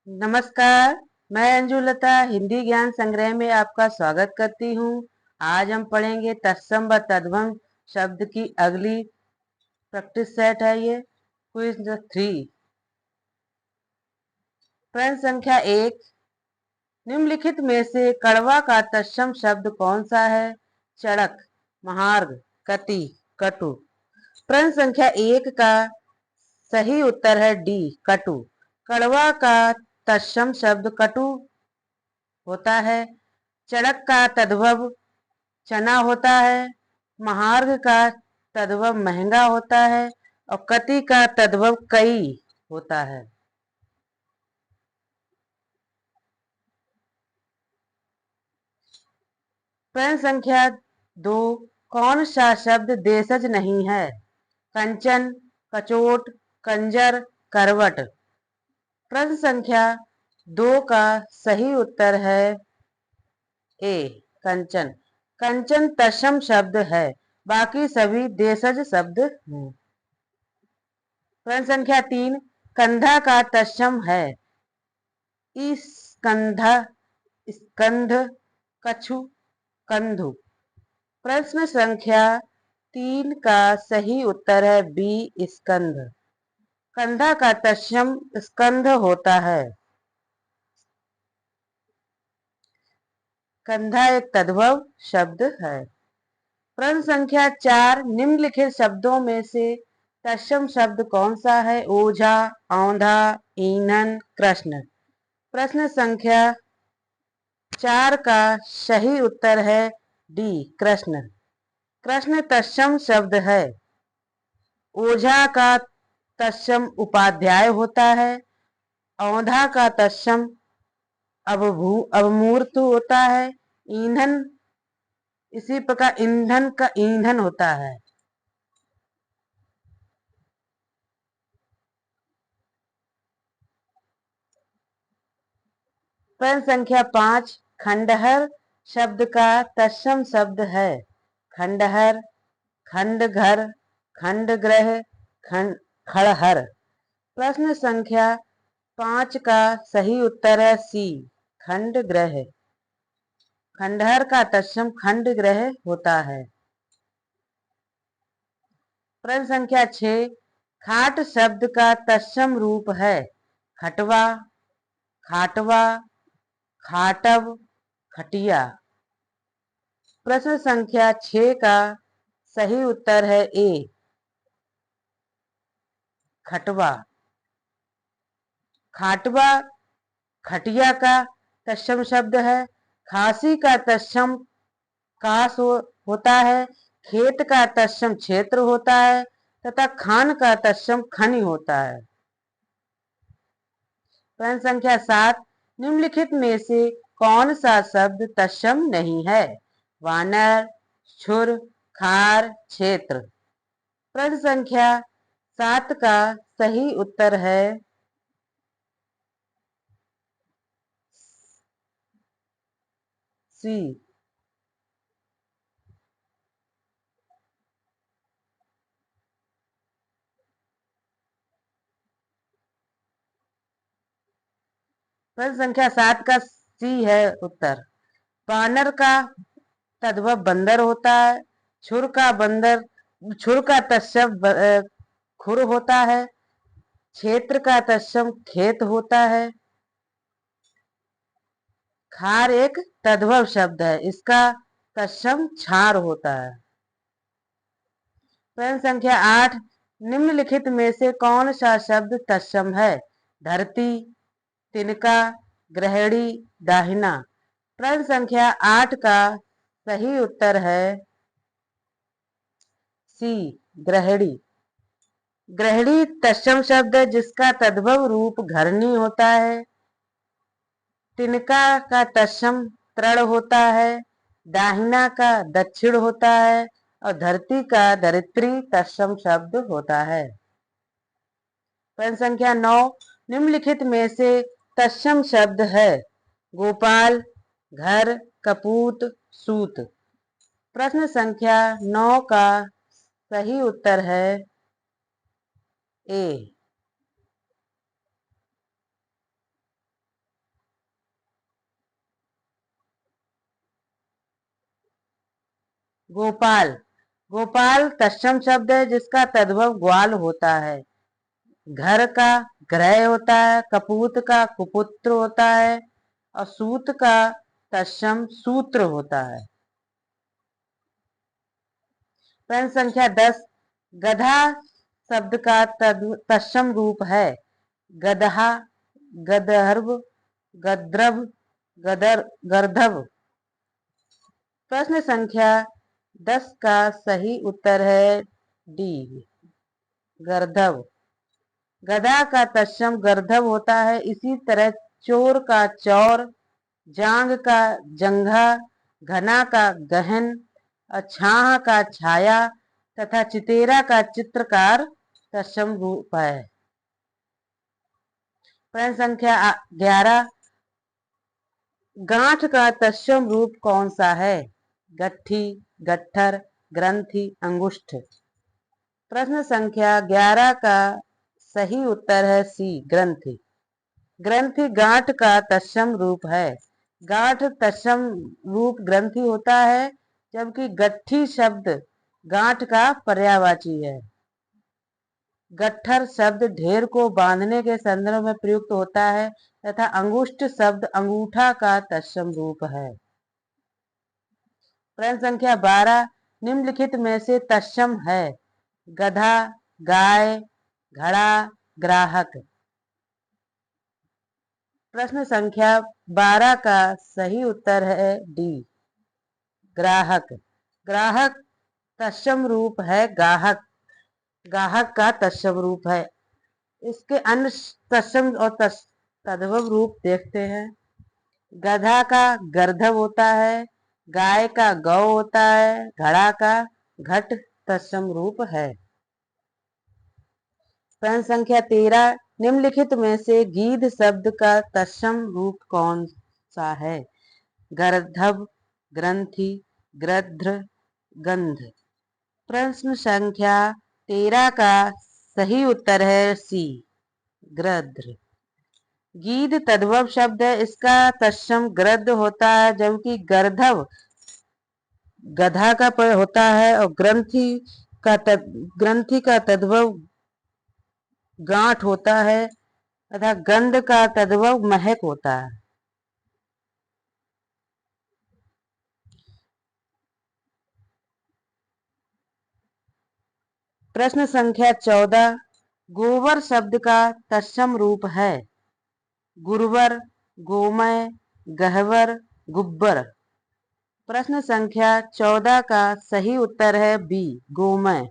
नमस्कार। मैं अंजुलता हिंदी ज्ञान संग्रह में आपका स्वागत करती हूँ। आज हम पढ़ेंगे तत्सम व तद्भव शब्द की अगली प्रैक्टिस सेट है। ये क्विज 3। प्रश्न संख्या 1। निम्नलिखित में से कड़वा का तत्सम शब्द कौन सा है? चड़क, महार्घ, कति, कटु। प्रश्न संख्या 1 का सही उत्तर है डी, कटु। कड़वा का तत्सम शब्द कटु होता है। चड़क का तद्भव चना होता है। महार्घ का तद्भव महंगा होता है और कति का तद्भव कई होता है। प्रश्न संख्या 2। कौन सा शब्द देशज नहीं है? कंचन, कचोट, कंजर, करवट। प्रश्न संख्या 2 का सही उत्तर है ए, कंचन। कंचन तत्सम शब्द है, बाकी सभी देशज शब्द हैं। प्रश्न संख्या 3। कंधा का तत्सम है स्कंधा, स्कंध, कछु, कंधु। प्रश्न संख्या 3 का सही उत्तर है बी, स्कंध। कंधा का तत्सम स्कंध होता है। कंधा एक तद्भव शब्द है। प्रश्न संख्या 4। निम्नलिखित शब्दों में से तत्सम शब्द कौन सा है? ओझा, औंधा, ईंधन, कृष्ण। प्रश्न संख्या 4 का सही उत्तर है डी, कृष्ण। कृष्ण तत्सम शब्द है। ओझा का तत्सम उपाध्याय होता है। औंधा का तत्सम अवमूर्त होता है। ईंधन इसी प्रकार ईंधन का ईंधन होता है। प्रश्न संख्या 5। खंडहर शब्द का तत्सम शब्द है खंडहर, खंडघर, खंडग्रह, खड़हर। प्रश्न संख्या 5 का सही उत्तर है सी, खंडग्रह। खंडहर का तत्सम खंडग्रह होता है। प्रश्न संख्या 6। खाट शब्द का तत्सम रूप है खटवा, खाटवा, खाटव, खटिया। प्रश्न संख्या 6 का सही उत्तर है ए, खटवा। खाटवा खटिया का तत्सम शब्द है। खांसी का तत्सम कास होता है। खेत का तत्सम क्षेत्र होता है तथा खान का तत्सम खनि होता है। प्रश्न संख्या 7। निम्नलिखित में से कौन सा शब्द तत्सम नहीं है? वानर, छुर, खार, क्षेत्र। प्रश्न संख्या 7 का सही उत्तर है सी, प्रश्न संख्या 7 का सी है उत्तर। वानर का तद्भव बंदर होता है। छुर का बंदर, छुर का तत्सम खुर होता है। क्षेत्र का तत्सम खेत होता है। खार एक तद्भव शब्द है, इसका तत्सम छार होता है। प्रश्न संख्या 8। निम्नलिखित में से कौन सा शब्द तत्सम है? धरती, तिनका, ग्रहणी, दाहिना। प्रश्न संख्या 8 का सही उत्तर है सी, ग्रहणी। ग्रहणी तत्सम शब्द है जिसका तद्भव रूप घरनी होता है। तिनका का तत्सम तृण होता है। दाहिना का दक्षिण होता है और धरती का धरित्री तत्सम शब्द होता है। प्रश्न संख्या 9। निम्नलिखित में से तत्सम शब्द है गोपाल, घर, कपूत, सूत। प्रश्न संख्या 9 का सही उत्तर है ए, गोपाल। गोपाल तत्सम शब्द है जिसका तद्भव ग्वाल होता है। घर का ग्रह होता है, कपूत का कुपुत्र होता है और सूत का तत्सम सूत्र होता है। प्रश्न संख्या 10। गधा शब्द का तत्सम रूप है गदहा, गदर्भ, गद्रभ, गर्धव। प्रश्न संख्या 10 का सही उत्तर है डी, गर्धव। गधा का तत्सम गर्धव होता है। इसी तरह चोर का चौर, जांग का जंघा, घना का गहन, छाह का छाया तथा चितेरा का चित्रकार तत्सम रूप है। प्रश्न संख्या 11। गांठ का तत्सम रूप कौन सा है? गट्ठी, गट्ठर, ग्रंथि, अंगुष्ठ। प्रश्न संख्या 11 का सही उत्तर है सी, ग्रंथि। ग्रंथि गांठ का तत्सम रूप है। गांठ तत्सम रूप ग्रंथि होता है, जबकि गट्ठी शब्द गांठ का पर्यायवाची है। गट्ठर शब्द ढेर को बांधने के संदर्भ में प्रयुक्त होता है तथा अंगुष्ठ शब्द अंगूठा का तत्सम रूप है। प्रश्न संख्या 12। निम्नलिखित में से तत्सम है गधा, गाय, घड़ा, ग्राहक। प्रश्न संख्या 12 का सही उत्तर है डी, ग्राहक। ग्राहक तत्सम रूप है गाहक। गाहक का तत्सम रूप है। इसके अन्य तत्सम और तद्भव रूप देखते हैं। गधा का गर्धव होता है, गाय का गौ होता है, घड़ा का घट तत्सम रूप है। प्रश्न संख्या 13। निम्नलिखित में से गीध शब्द का तत्सम रूप कौन सा है? गर्धव, ग्रंथि, गृध्र, गंध। प्रश्न संख्या 13 का सही उत्तर है सी, गृध्र। गीध तद्भव शब्द है, इसका तत्सम गृध्र होता है, जबकि गर्धव गधा का होता है और ग्रंथि का तद्भव गांठ होता है तथा गंध का तद्भव महक होता है। प्रश्न संख्या 14। गोबर शब्द का तत्सम रूप है गुरुवर, गोमय, गहवर, गुब्बर। प्रश्न संख्या 14 का सही उत्तर है बी, गोमय।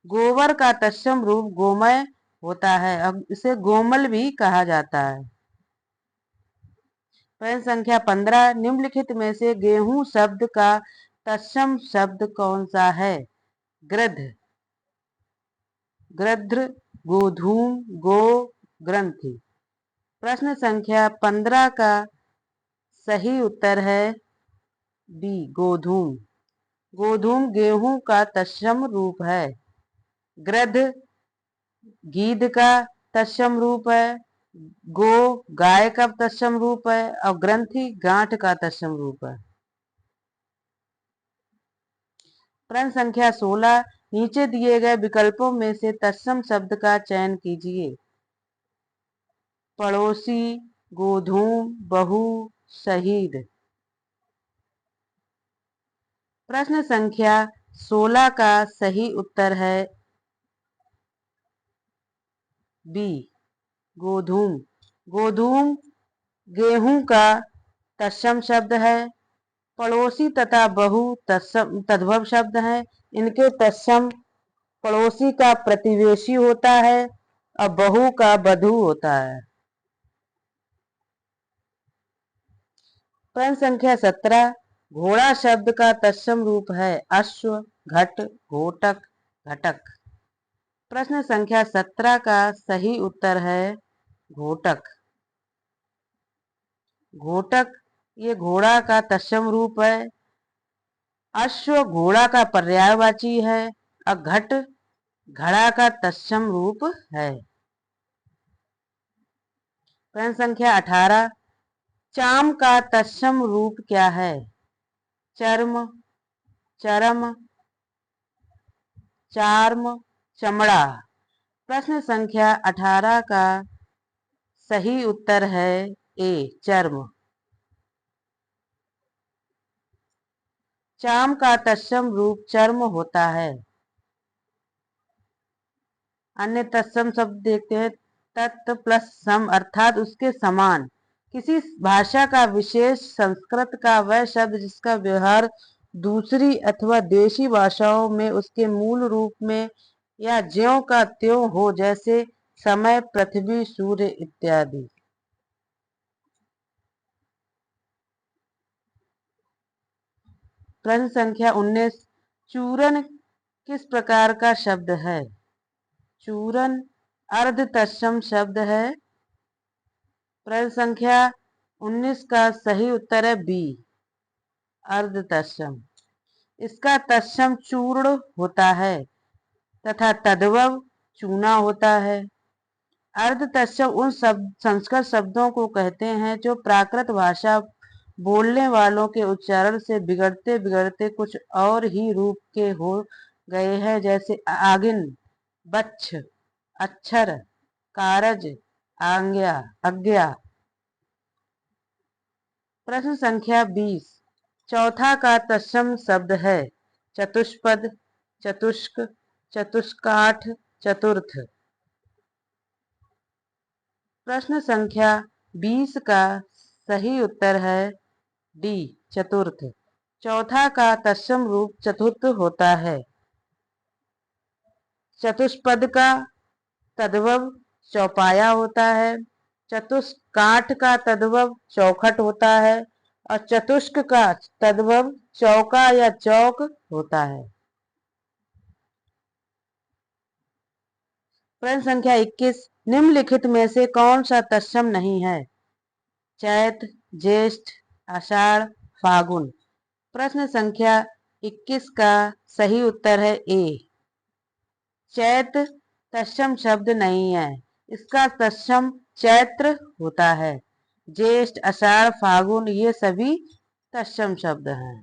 गोबर का तत्सम रूप गोमय होता है, अब इसे गोमल भी कहा जाता है। प्रश्न संख्या 15। निम्नलिखित में से गेहूं शब्द का तत्सम शब्द कौन सा है? गृध, गृध्र, गोधूम, गो, ग्रंथि। प्रश्न संख्या 15 का सही उत्तर है बी, गोधूम। गोधूम गेहूं का तत्सम रूप है। गृध गीध का तत्सम रूप है, गो गाय का तत्सम रूप है और ग्रंथि गांठ का तत्सम रूप है। प्रश्न संख्या 16। नीचे दिए गए विकल्पों में से तत्सम शब्द का चयन कीजिए। पड़ोसी, गोधूम, बहू, शहीद। प्रश्न संख्या 16 का सही उत्तर है बी, गोधूम। गोधूम गेहूं का तत्सम शब्द है। पड़ोसी तथा बहु तद्भव शब्द हैं। इनके तत्सम पड़ोसी का प्रतिवेशी होता है और बहु का बधू होता है। प्रश्न संख्या 17। घोड़ा शब्द का तत्सम रूप है अश्व, घट, घोटक, घटक। प्रश्न संख्या 17 का सही उत्तर है घोटक। घोटक ये घोड़ा का तत्सम रूप है। अश्व घोड़ा का पर्यायवाची है और घट घड़ा का तत्सम रूप है। प्रश्न संख्या 18। चाम का तत्सम रूप क्या है? चर्म, चरम, चार्म, चमड़ा। प्रश्न संख्या 18 का सही उत्तर है ए, चर्म। चाम का तत्सम रूप चर्म होता है। अन्य तत्सम शब्द देखते हैं। तत् प्लस सम अर्थात उसके समान। किसी भाषा का विशेष संस्कृत का वह शब्द जिसका व्यवहार दूसरी अथवा देशी भाषाओं में उसके मूल रूप में या ज्यों का त्यों हो, जैसे समय, पृथ्वी, सूर्य इत्यादि। प्रश्न संख्या 19, चूरन किस प्रकार का शब्द है? चूरन अर्ध तत्सम शब्द है। प्रश्न संख्या 19 का सही उत्तर है बी, अर्ध तत्सम। इसका तत्सम चूर्ण होता है तथा तद्भव चूना होता है। अर्ध तत्सम उन संस्कृत शब्दों को कहते हैं जो प्राकृत भाषा बोलने वालों के उच्चारण से बिगड़ते बिगड़ते कुछ और ही रूप के हो गए हैं, जैसे आगिन, बच्छ, अक्षर, कारज, आज्ञा, अज्ञा। प्रश्न संख्या 20, चौथा का तत्सम शब्द है चतुष्पद, चतुष्क, चतुष्काठ, चतुर्थ। प्रश्न संख्या 20 का सही उत्तर है डी, चतुर्थ। चौथा का तत्सम रूप चतुर्थ होता है। चतुष्पद का तद्भव चौपाया होता है। चतुष्काठ का तद्भव चौखट होता है और चतुष्क का तद्भव चौका या चौक होता है। प्रश्न संख्या 21, निम्नलिखित में से कौन सा तत्सम नहीं है? चैत, ज्येष्ठ, आषाढ़, फागुन। प्रश्न संख्या 21 का सही उत्तर है ए, चैत तत्सम शब्द नहीं है। इसका तत्सम चैत्र होता है। ज्येष्ठ, आषाढ़, फागुन ये सभी तत्सम शब्द हैं।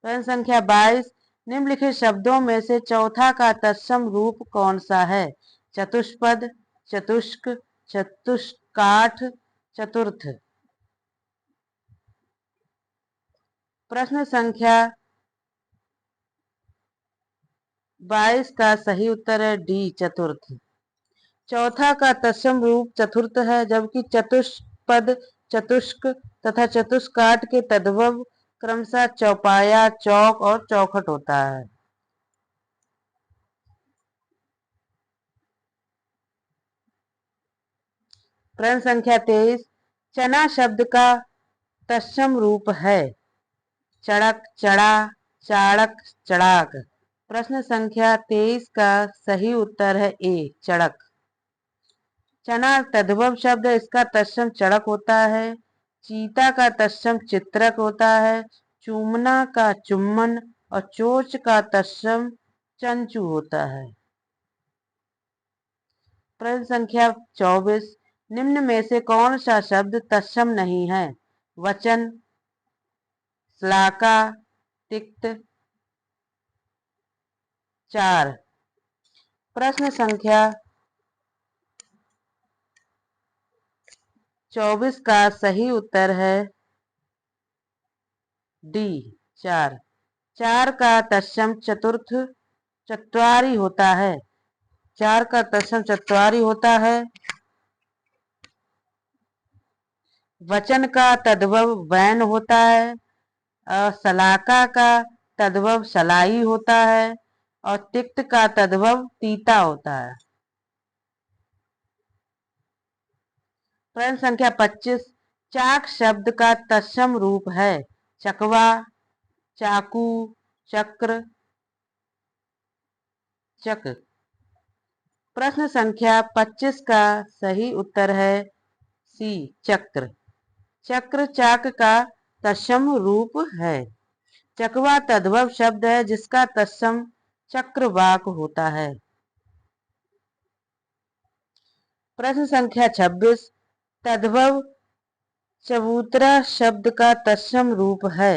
प्रश्न संख्या 22, निम्नलिखित शब्दों में से चौथा का तत्सम रूप कौन सा है? चतुष्पद, चतुष्क, चतुष्काठ, चतुर्थ। प्रश्न संख्या 22 का सही उत्तर है डी, चतुर्थ। चौथा का तत्सम रूप चतुर्थ है, जबकि चतुष्पद, चतुष्क तथा चतुष्काठ के तद्भव क्रमशः चौपाया, चौक और चौखट होता है। प्रश्न संख्या 23, चना शब्द का तत्सम रूप है चड़क, चढ़ा, चाड़क, चड़ाक। प्रश्न संख्या 23 का सही उत्तर है ए, चड़क। चना तद्भव शब्द है, इसका तत्सम चड़क होता है। चीता का तत्सम चित्रक होता है। चूमना का चुम्बन और चोच का तत्सम चंचू होता है। प्रश्न संख्या 24, निम्न में से कौन सा शब्द तत्सम नहीं है? वचन, श्लाका, तिक्त, चार। प्रश्न संख्या 24 का सही उत्तर है डी, चार। चार का तत्सम चतुर्थ चत्वारी होता है। चार का तत्सम चत्वारी होता है। वचन का तद्भव वैन होता है और सलाका का तद्भव सलाई होता है और तिक्त का तद्भव तीता होता है। प्रश्न संख्या 25, चाक शब्द का तत्सम रूप है चकवा, चाकू, चक्र, चक। प्रश्न संख्या 25 का सही उत्तर है सी, चक्र। चक्र चाक का तत्सम रूप है। चकवा तद्भव शब्द है जिसका तत्सम चक्रवाक होता है। प्रश्न संख्या 26, तद्भव चबूतरा शब्द का तत्सम रूप है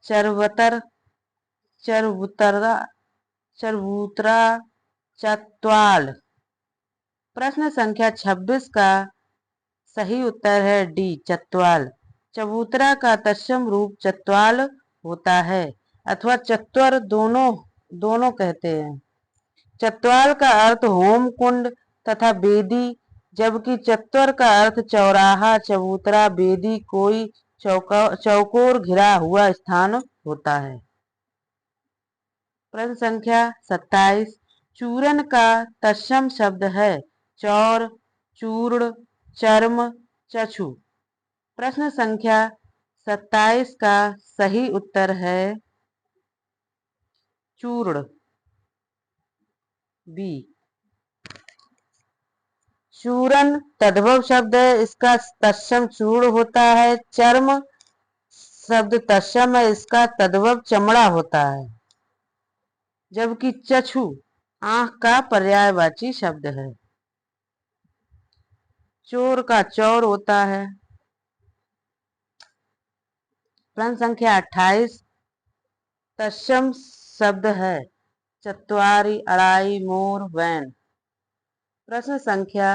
चरवतर, चरबुतरा, चबूतरा, चत्वाल। प्रश्न संख्या 26 का सही उत्तर है डी, चत्वाल। चबूतरा का तत्सम रूप चत्वाल होता है अथवा चत्वर, दोनों कहते हैं। चत्वाल का अर्थ होम कुंड तथा वेदी, जबकि चत्वर का अर्थ चौराहा, चबूतरा, वेदी, कोई चौकोर घिरा हुआ स्थान होता है। प्रश्न संख्या 27, चूरन का तत्सम शब्द है चौर, चूर्ण, चर्म, चक्षु। प्रश्न संख्या 27 का सही उत्तर है चूर्ण, बी। चूरन तद्भव शब्द है, इसका तत्सम चूर्ण होता है। चर्म शब्द तत्सम है, इसका तद्भव चमड़ा होता है। जबकि चक्षु आंख का पर्यायवाची शब्द है। चोर का चौर होता है। प्रश्न संख्या 28, तत्सम शब्द है चत्वारी, अड़ाई, मोर, वैन। प्रश्न संख्या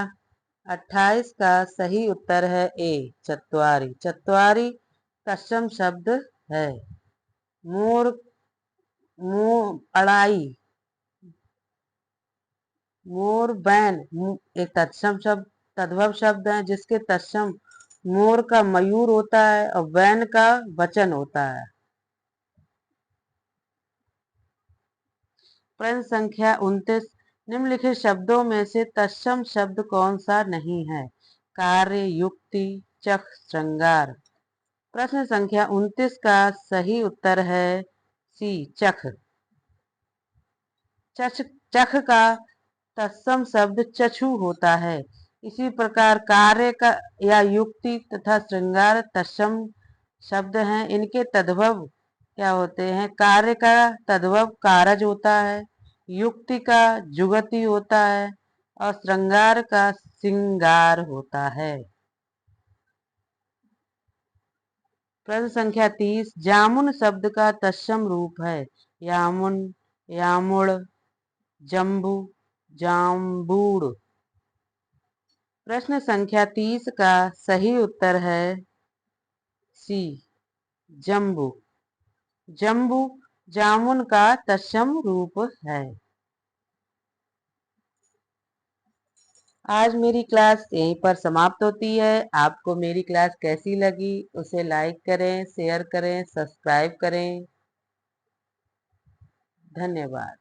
28 का सही उत्तर है ए, चत्वारी। चत्वारी तत्सम शब्द है। मोर, अड़ाई, मोर, बैन एक तत्सम शब्द, तद्भव शब्द है जिसके तत्सम मोर का मयूर होता है और बैन का वचन होता है। प्रश्न संख्या 29, निम्नलिखित शब्दों में से तत्सम शब्द कौन सा नहीं है? कार्य, युक्ति, चख, श्रृंगार। प्रश्न संख्या 29 का सही उत्तर है सी, चख। चख का तत्सम शब्द चक्षु होता है। इसी प्रकार कार्य का या युक्ति तथा श्रृंगार तत्सम शब्द हैं। इनके तद्भव क्या होते हैं? कार्य का तद्भव कारज होता है, युक्ति का जुगति होता है और श्रृंगार का सिंगार होता है। प्रश्न संख्या 30, जामुन शब्द का तत्सम रूप है यामुन, यामुड़, जम्बू, जाम्बूड़। प्रश्न संख्या 30 का सही उत्तर है सी, जम्बू। जम्बू जामुन का तत्सम रूप है। आज मेरी क्लास यहीं पर समाप्त होती है। आपको मेरी क्लास कैसी लगी उसे लाइक करें, शेयर करें, सब्सक्राइब करें। धन्यवाद।